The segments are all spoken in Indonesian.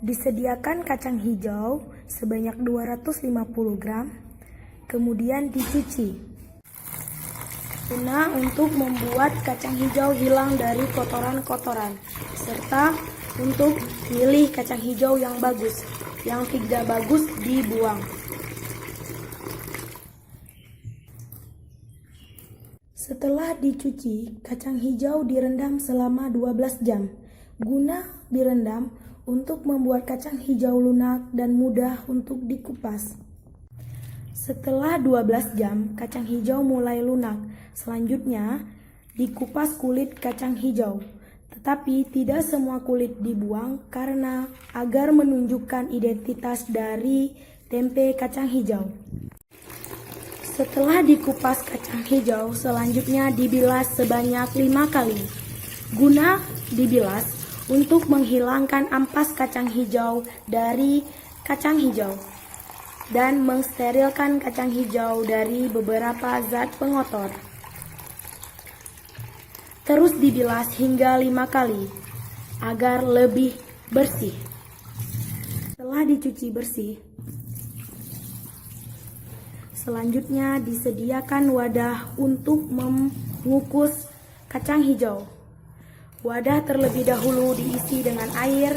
Disediakan kacang hijau sebanyak 250 gram, kemudian dicuci. Guna untuk membuat kacang hijau hilang dari kotoran-kotoran, serta untuk milih kacang hijau yang bagus, yang tidak bagus dibuang. Setelah dicuci, kacang hijau direndam selama 12 jam. Guna direndam untuk membuat kacang hijau lunak dan mudah untuk dikupas. Setelah 12 jam, kacang hijau mulai lunak. Selanjutnya, dikupas kulit kacang hijau. Tetapi tidak semua kulit dibuang karena agar menunjukkan identitas dari tempe kacang hijau. Setelah dikupas kacang hijau, selanjutnya dibilas sebanyak 5 kali. Guna dibilas untuk menghilangkan ampas kacang hijau dari kacang hijau dan mensterilkan kacang hijau dari beberapa zat pengotor. Terus dibilas hingga 5 kali agar lebih bersih. Setelah dicuci bersih, selanjutnya disediakan wadah untuk mengukus kacang hijau. Wadah terlebih dahulu diisi dengan air,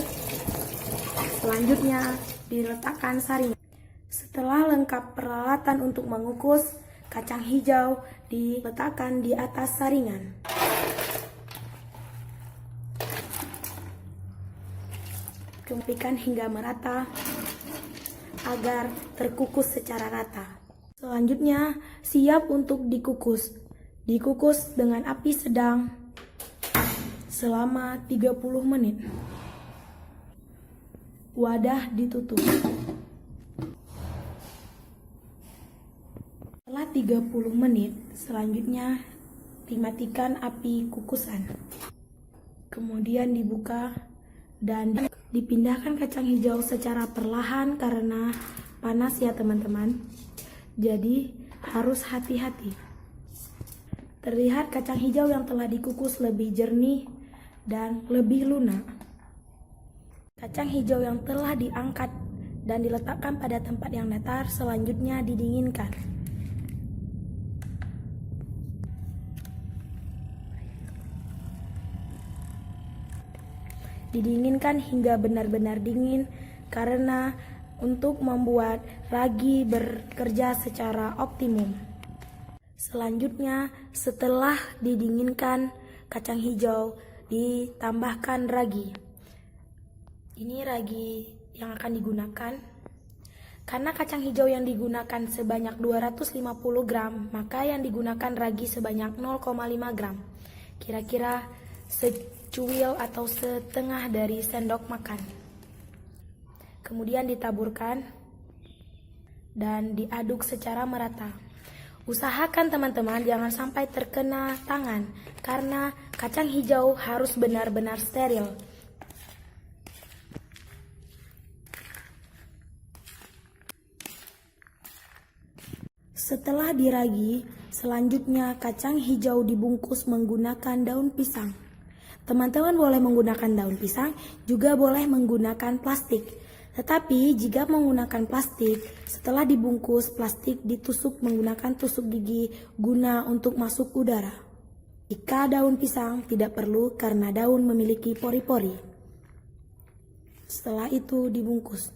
selanjutnya diletakkan saringan. Setelah lengkap peralatan untuk mengukus, kacang hijau diletakkan di atas saringan. Kempikan hingga merata agar terkukus secara rata. Selanjutnya, siap untuk dikukus. Dikukus dengan api sedang selama 30 menit. Wadah ditutup. Setelah 30 menit, selanjutnya dimatikan api kukusan. Kemudian dibuka dan dipindahkan kacang hijau secara perlahan karena panas ya teman-teman. Jadi harus hati-hati. Terlihat kacang hijau yang telah dikukus lebih jernih dan lebih lunak. Kacang hijau yang telah diangkat dan diletakkan pada tempat yang datar selanjutnya didinginkan. Didinginkan hingga benar-benar dingin karena untuk membuat ragi bekerja secara optimum. Selanjutnya, setelah didinginkan kacang hijau, ditambahkan ragi. Ini ragi yang akan digunakan. Karena kacang hijau yang digunakan sebanyak 250 gram, maka yang digunakan ragi sebanyak 0,5 gram. Kira-kira secuil atau setengah dari sendok makan. Kemudian ditaburkan dan diaduk secara merata. Usahakan teman-teman jangan sampai terkena tangan karena kacang hijau harus benar-benar steril. Setelah diragi, selanjutnya kacang hijau dibungkus menggunakan daun pisang. Teman-teman boleh menggunakan daun pisang, juga boleh menggunakan plastik. Tetapi jika menggunakan plastik, setelah dibungkus, plastik ditusuk menggunakan tusuk gigi guna untuk masuk udara. Jika daun pisang tidak perlu karena daun memiliki pori-pori. Setelah itu dibungkus.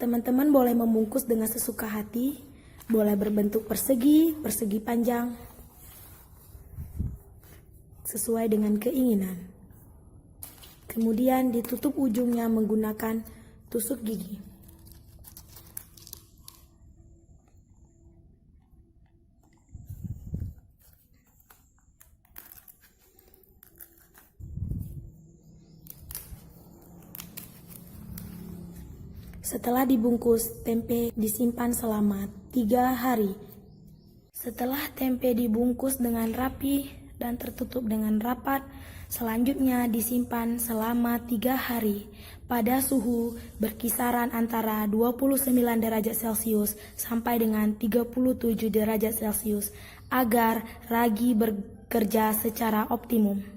Teman-teman boleh membungkus dengan sesuka hati, boleh berbentuk persegi, persegi panjang, sesuai dengan keinginan. Kemudian ditutup ujungnya menggunakan tusuk gigi. Setelah dibungkus, tempe disimpan selama 3 hari. Setelah tempe dibungkus dengan rapi dan tertutup dengan rapat, selanjutnya disimpan selama 3 hari pada suhu berkisaran antara 29 derajat Celcius sampai dengan 37 derajat Celcius agar ragi bekerja secara optimum.